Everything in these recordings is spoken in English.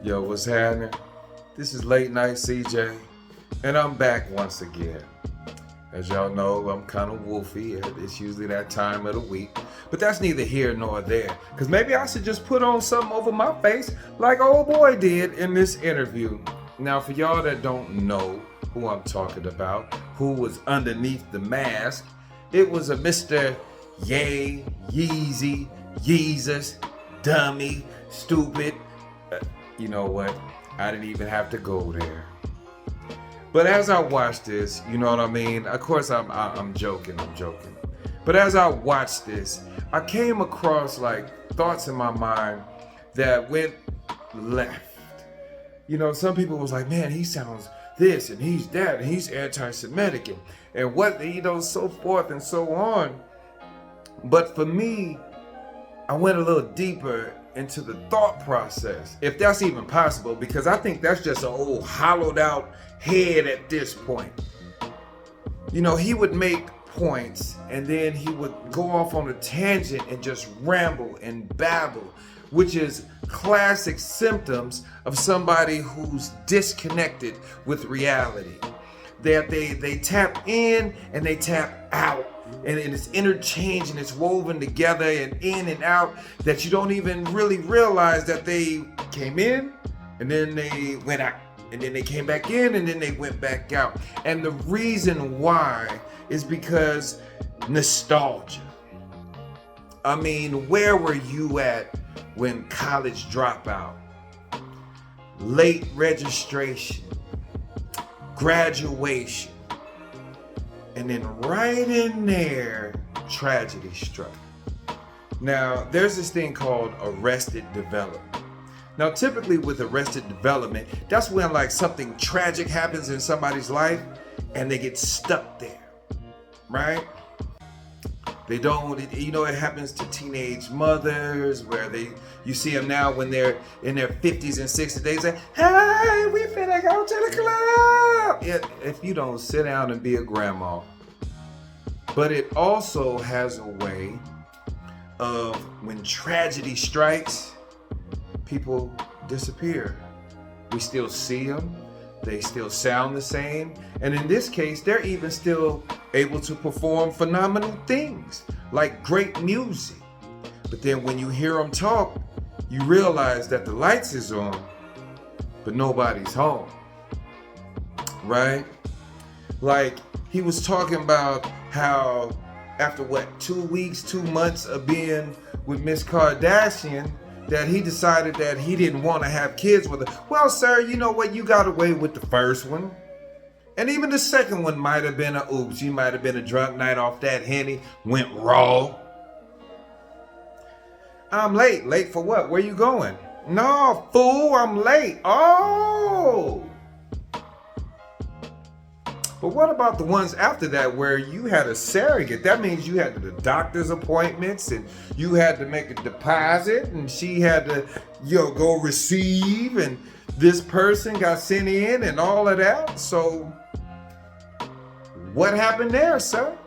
Yo, what's happening? This is Late Night CJ, and I'm back once again. As y'all know, I'm kind of wolfy. It's usually that time of the week. But that's neither here nor there. Because maybe I should just put on something over my face like old boy did in this interview. Now, for y'all that don't know who I'm talking about, who was underneath the mask, it was a Mr. Yay, Yeezy, Yeezus, Dummy, Stupid. You know what? I didn't even have to go there. But as I watched this, you know what I mean? Of course, I'm joking. But as I watched this, I came across like thoughts in my mind that went left. You know, some people was like, man, he sounds this and he's that and he's anti-Semitic and what, you know, so forth and so on. But for me, I went a little deeper into the thought process, if that's even possible, because I think that's just an old hollowed out head at this point. You know, he would make points and then he would go off on a tangent and just ramble and babble, which is classic symptoms of somebody who's disconnected with reality. That they tap in and they tap out. And it's interchanged and it's woven together and in and out that you don't even really realize that they came in and then they went out and then they came back in and then they went back out. And the reason why is because nostalgia. I mean, where were you at when college dropout, late registration, graduation, and then right in there, tragedy struck. Now, there's this thing called arrested development. Now, typically with arrested development, that's when like something tragic happens in somebody's life and they get stuck there, right? They don't, you know, it happens to teenage mothers where you see them now when they're in their 50s and 60s, they say, hey, we finna go to the club. If you don't sit down and be a grandma. But it also has a way of when tragedy strikes, people disappear. We still see them. They still sound the same. And in this case, they're even still able to perform phenomenal things like great music. But then when you hear them talk, you realize that the lights is on, but nobody's home, right? Like he was talking about how after 2 weeks, 2 months of being with Miss Kardashian, that he decided that he didn't want to have kids with her. Well, sir, you know what? You got away with the first one. And even the second one might have been a oops. You might have been a drunk night off that Henny, went raw. I'm late. Late for what? Where you going? No, fool, I'm late. Oh. But what about the ones after that where you had a surrogate? That means you had the doctor's appointments and you had to make a deposit and she had to, go receive and this person got sent in and all of that. So what happened there, sir?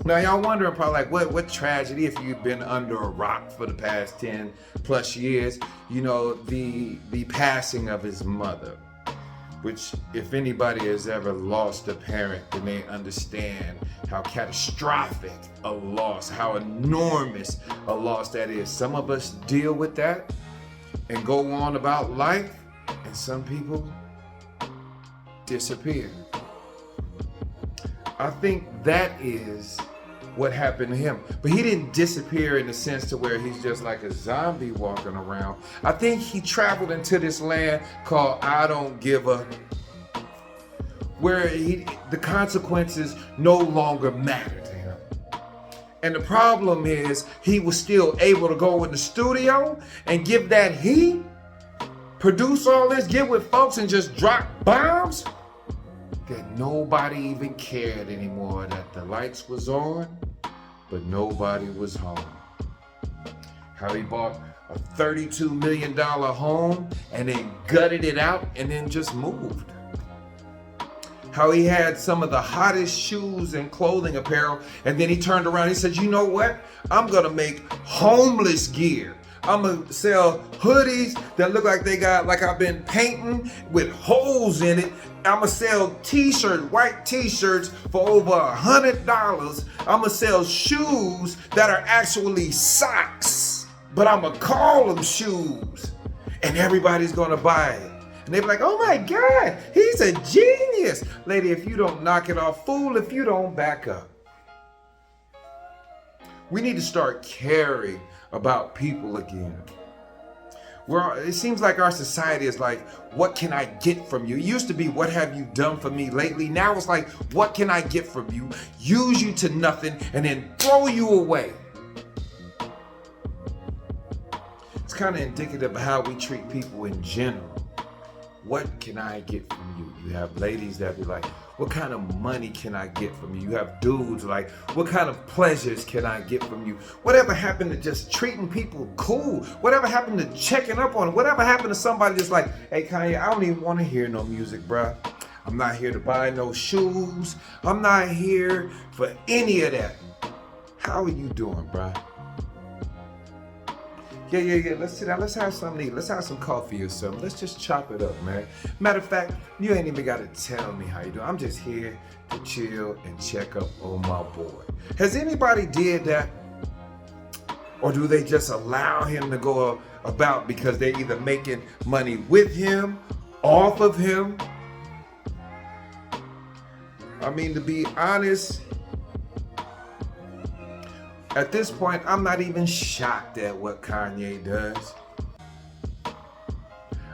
Now y'all wondering probably like what tragedy if you've been under a rock for the past 10 plus years, the passing of his mother. Which, if anybody has ever lost a parent, then they understand how catastrophic a loss, how enormous a loss that is. Some of us deal with that and go on about life, and some people disappear. I think that is what happened to him. But he didn't disappear in the sense to where he's just like a zombie walking around. I think he traveled into this land called I Don't Give a, where the consequences no longer matter to him. And the problem is he was still able to go in the studio and give that heat, produce all this, get with folks and just drop bombs that nobody even cared anymore, that the lights was on, but nobody was home. How he bought a $32 million home and then gutted it out and then just moved. How he had some of the hottest shoes and clothing apparel and then he turned around and he said, you know what? I'm gonna make homeless gear. I'ma sell hoodies that look like they got, like I've been painting with holes in it. I'ma sell t-shirts, white t-shirts for over $100. I'ma sell shoes that are actually socks, but I'ma call them shoes. And everybody's gonna buy it. And they be like, oh my God, he's a genius. Lady, if you don't knock it off, fool, if you don't back up. We need to start caring about people again. It seems like our society is like, what can I get from you? It used to be, what have you done for me lately? Now it's like, what can I get from you? Use you to nothing and then throw you away. It's kind of indicative of how we treat people in general. What can I get from you? You have ladies that be like, what kind of money can I get from you? You have dudes like, what kind of pleasures can I get from you? Whatever happened to just treating people cool? Whatever happened to checking up on them? Whatever happened to somebody that's like, hey Kanye, I don't even want to hear no music, bruh. I'm not here to buy no shoes. I'm not here for any of that. How are you doing, bruh? Yeah. Let's sit down. Let's have something to eat. Let's have some coffee or something. Let's just chop it up, man. Matter of fact, you ain't even got to tell me how you doing. I'm just here to chill and check up on my boy. Has anybody did that? Or do they just allow him to go about because they're either making money with him, off of him? I mean, to be honest, at this point, I'm not even shocked at what Kanye does.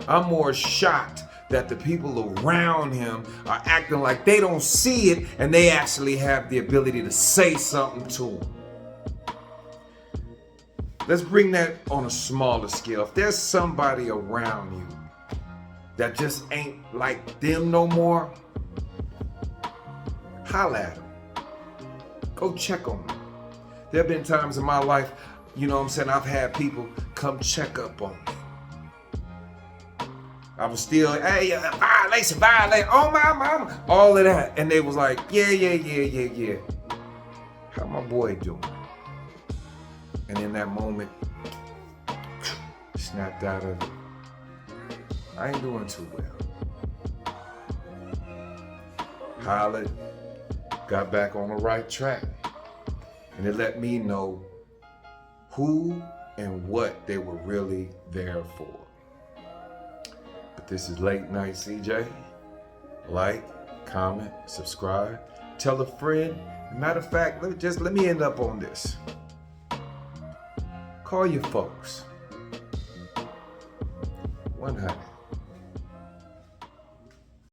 I'm more shocked that the people around him are acting like they don't see it and they actually have the ability to say something to him. Let's bring that on a smaller scale. If there's somebody around you that just ain't like them no more, holla at them. Go check on them. There have been times in my life, you know what I'm saying, I've had people come check up on me. I was still, hey, violation, oh my mama, all of that. And they was like, yeah. How my boy doing? And in that moment, snapped out of it. I ain't doing too well. Hollered, got back on the right track. And it let me know who and what they were really there for. But this is Late Night CJ. Like, comment, subscribe, tell a friend. Matter of fact, let me end up on this. Call your folks. 100.